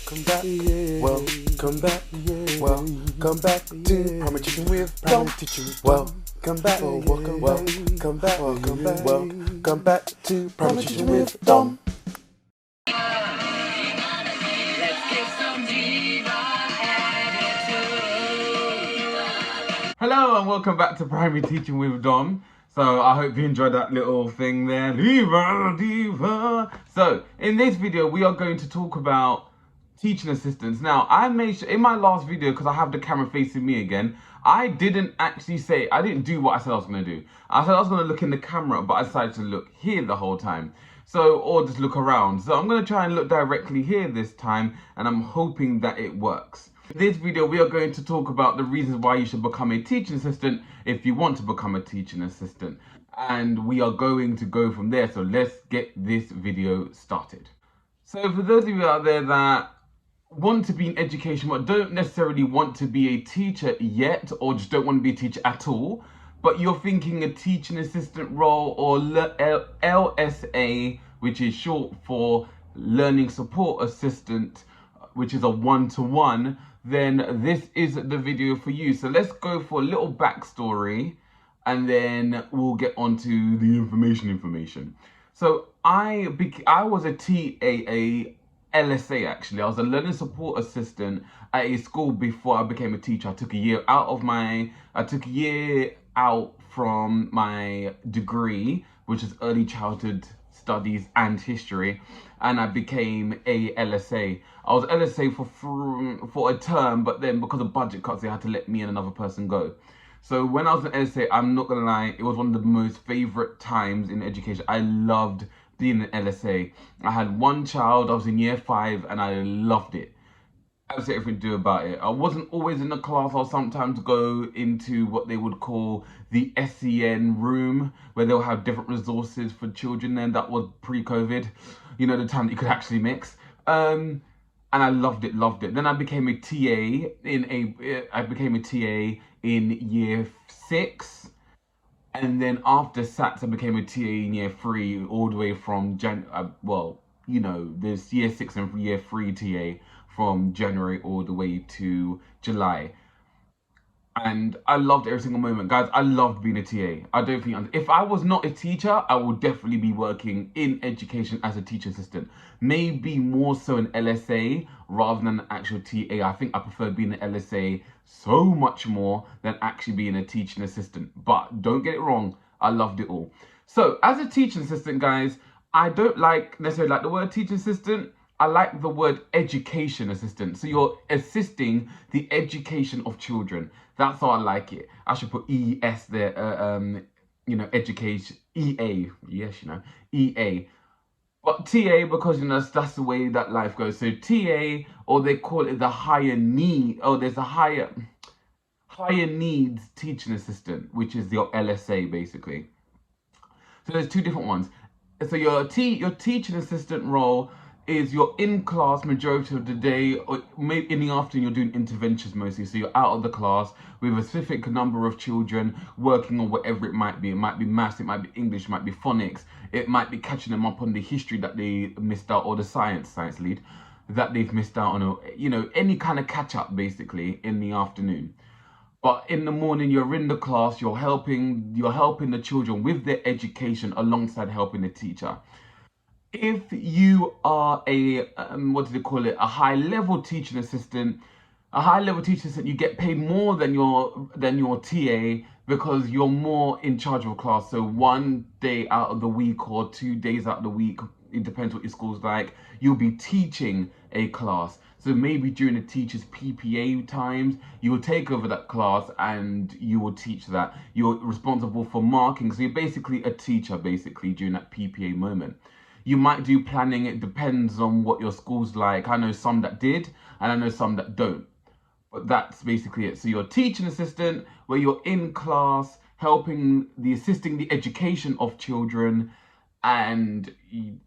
Welcome back, welcome back, welcome back to Primary Teaching with Dom. Welcome back, welcome back, welcome back to Primary Teaching with Dom. Hello and welcome back to Primary Teaching with Dom. So I hope you enjoyed that little thing there. Diva. So in this video we are going to talk about teaching assistants. Now I made sure in my last video, because I have the camera facing me again, I didn't do what I said I was going to do. I said I was going to look in the camera, but I decided to look here the whole time. Or just look around. So I'm going to try and look directly here this time, and I'm hoping that it works. In this video, we are going to talk about the reasons why you should become a teaching assistant if you want to become a teaching assistant. And we are going to go from there. So let's get this video started. So for those of you out there that want to be in education but don't necessarily want to be a teacher yet, or just don't want to be a teacher at all, but you're thinking a teaching assistant role, or LSA, which is short for Learning Support Assistant, which is a one-to-one, then this is the video for you. So let's go for a little backstory and then we'll get on to the information. So I was a TAA LSA actually. I was a learning support assistant at a school before I became a teacher. I took a year out from my degree, which is early childhood studies and history, and I became a LSA. I was LSA for a term, but then because of budget cuts, they had to let me and another person go. So when I was an LSA, I'm not gonna lie, it was one of the most favorite times in education. I loved being an LSA. I had one child, I was in year 5, and I loved it. Absolutely everything to do about it. I wasn't always in the class. I'll sometimes go into what they would call the SEN room, where they'll have different resources for children. Then that was pre-COVID, you know, the time that you could actually mix. And I loved it. Then I became a TA in year 6. And then after SATs, I became a TA in year 3, all the way from there's year 6 and year 3 TA from January all the way to July. And I loved every single moment. Guys, I loved being a TA. If I was not a teacher, I would definitely be working in education as a teacher assistant. Maybe more so an LSA rather than an actual TA. I think I prefer being an LSA so much more than actually being a teaching assistant. But don't get it wrong, I loved it all. So as a teaching assistant, guys, I don't necessarily like the word teaching assistant. I like the word education assistant. So you're assisting the education of children. That's how I like it. I should put ES there, education, EA, yes, EA. But TA, because, that's the way that life goes. So TA, or they call it the higher need, there's a higher needs teaching assistant, which is your LSA basically. So there's two different ones. So your teaching assistant role is you're in class majority of the day, or maybe in the afternoon you're doing interventions mostly. So you're out of the class with a specific number of children working on whatever it might be. It might be maths, it might be English, it might be phonics, it might be catching them up on the history that they missed out, or the science lead that they've missed out on, or any kind of catch up basically in the afternoon. But in the morning, you're in the class, you're helping the children with their education alongside helping the teacher. If you are a high-level teaching assistant, you get paid more than your TA, because you're more in charge of a class. So 1 day out of the week or 2 days out of the week, it depends what your school's like, you'll be teaching a class. So maybe during the teacher's PPA times, you will take over that class and you will teach that. You're responsible for marking. So you're basically a teacher during that PPA moment. You might do planning. It depends on what your school's like. I know some that did, and I know some that don't. But that's basically it. So you're a teaching assistant, where you're in class, assisting the education of children, and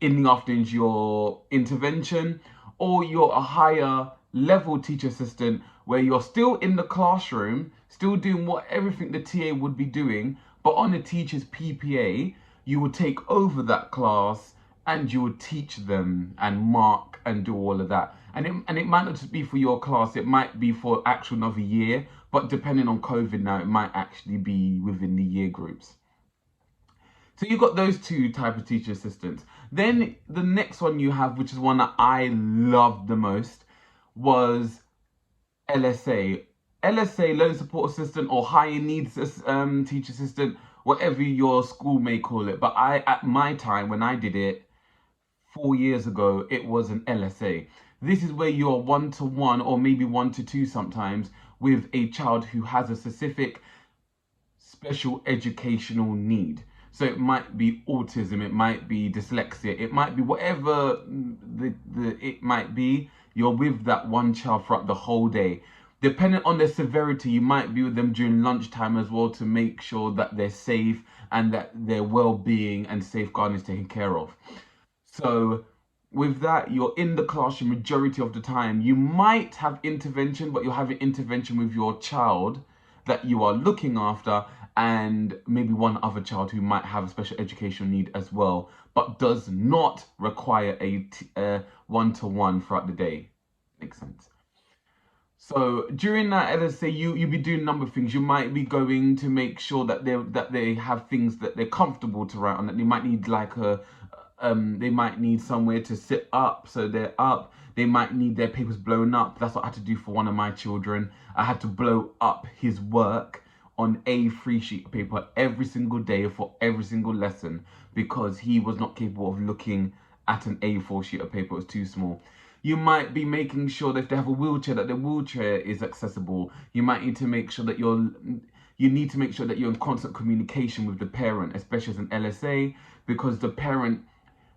in the afternoons your intervention. Or you're a higher level teacher assistant, where you're still in the classroom, still doing everything the TA would be doing, but on the teacher's PPA, you would take over that class and you would teach them and mark and do all of that. And it might not just be for your class, it might be for actual another year, but depending on COVID now, it might actually be within the year groups. So you've got those two type of teacher assistants. Then the next one you have, which is one that I loved the most, was LSA. LSA, Learning Support Assistant, or Higher Needs Teacher Assistant, whatever your school may call it. But at my time, when I did it 4 years ago, it was an LSA. This is where you're one-to-one or maybe one-to-two sometimes with a child who has a specific special educational need. So it might be autism, it might be dyslexia, it might be whatever it might be. You're with that one child throughout the whole day. Depending on their severity, you might be with them during lunchtime as well to make sure that they're safe and that their well-being and safeguarding is taken care of. So with that, you're in the classroom majority of the time. You might have intervention, but you're having intervention with your child that you are looking after, and maybe one other child who might have a special educational need as well, but does not require a one-to-one throughout the day. Makes sense. So during that, let's say you'll be doing a number of things. You might be going to make sure that they have things that they're comfortable to write on. That they might need like they might need somewhere to sit up, so they're up. They might need their papers blown up. That's what I had to do for one of my children. I had to blow up his work on A3 sheet of paper every single day for every single lesson because he was not capable of looking at an A4 sheet of paper. It was too small. You might be making sure that if they have a wheelchair, that the wheelchair is accessible. You might need to make sure that you're in constant communication with the parent, especially as an LSA, because the parent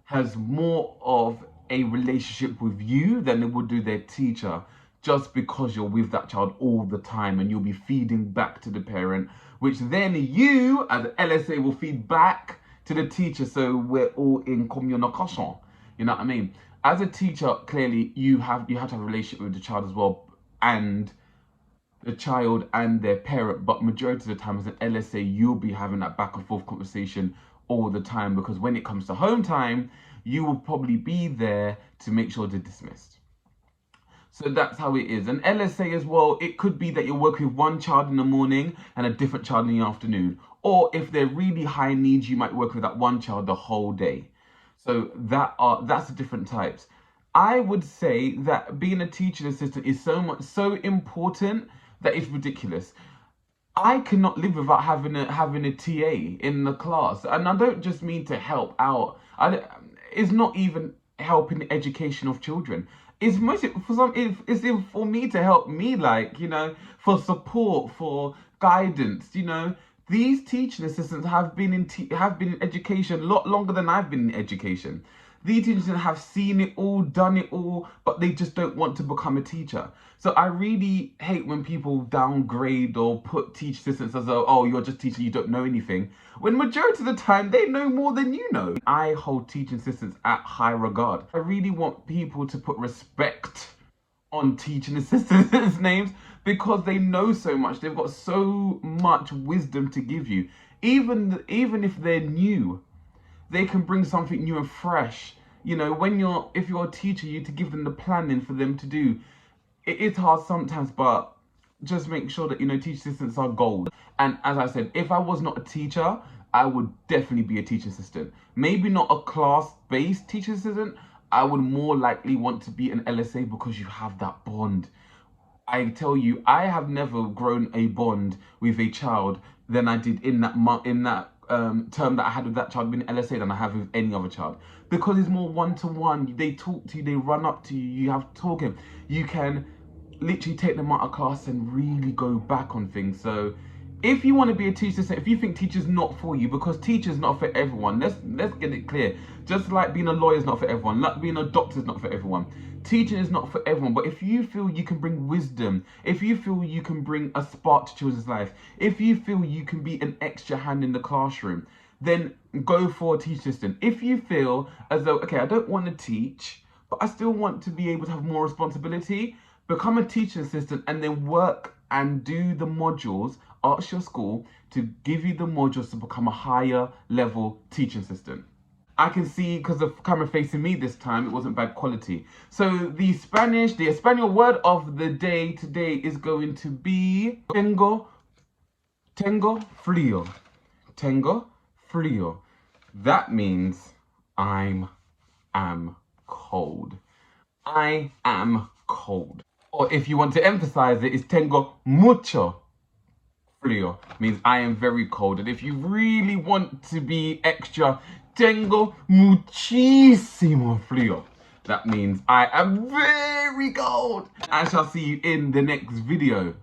has more of a relationship with you than they would do their teacher, just because you're with that child all the time and you'll be feeding back to the parent, which then you as an LSA will feed back to the teacher. So we're all in communication. You know what I mean? As a teacher, clearly you have to have a relationship with the child as well, and the child and their parent, but majority of the time as an LSA, you'll be having that back and forth conversation all the time, because when it comes to home time, you will probably be there to make sure they're dismissed. So that's how it is. And LSA as well, it could be that you're working with one child in the morning and a different child in the afternoon. Or if they're really high needs, you might work with that one child the whole day. So that's the different types. I would say that being a teaching assistant is so important that it's ridiculous. I cannot live without having a TA in the class, and I don't just mean to help out. It's not even helping the education of children. It's mostly it's for me to help me, like, for support, for guidance. These teaching assistants have been in education a lot longer than I've been in education. These teachers have seen it all, done it all, but they just don't want to become a teacher. So I really hate when people downgrade or put teacher assistants as though, oh, you're just teaching, you don't know anything. When majority of the time, they know more than you know. I hold teaching assistants at high regard. I really want people to put respect on teaching assistants' names because they know so much. They've got so much wisdom to give you. Even if they're new, they can bring something new and fresh. If you're a teacher, you to give them the planning for them to do. It is hard sometimes, but just make sure that teacher assistants are gold. And as I said, if I was not a teacher, I would definitely be a teacher assistant. Maybe not a class-based teacher assistant. I would more likely want to be an LSA because you have that bond. I tell you, I have never grown a bond with a child than I did in that term that I had with that child being LSA than I have with any other child, because it's more one-to-one. They talk to you, they run up to you, you have talking. You can literally take them out of class and really go back on things. So if you want to be a teacher, if you think teacher's not for you, because teacher's not for everyone, let's get it clear. Just like being a lawyer is not for everyone, like being a doctor is not for everyone. Teaching is not for everyone, but if you feel you can bring wisdom, if you feel you can bring a spark to children's life, if you feel you can be an extra hand in the classroom, then go for a teacher assistant. If you feel as though, okay, I don't want to teach, but I still want to be able to have more responsibility, become a teaching assistant and then work and do the modules, ask your school to give you the modules to become a higher level teaching assistant. I can see because the camera facing me this time, it wasn't bad quality. So the Espanol word of the day today is going to be tengo frío. Tengo frío. That means I am cold. I am cold. Or if you want to emphasize it, it's tengo mucho frío, means I am very cold. And if you really want to be extra, tengo muchísimo frío. That means I am very cold. I shall see you in the next video.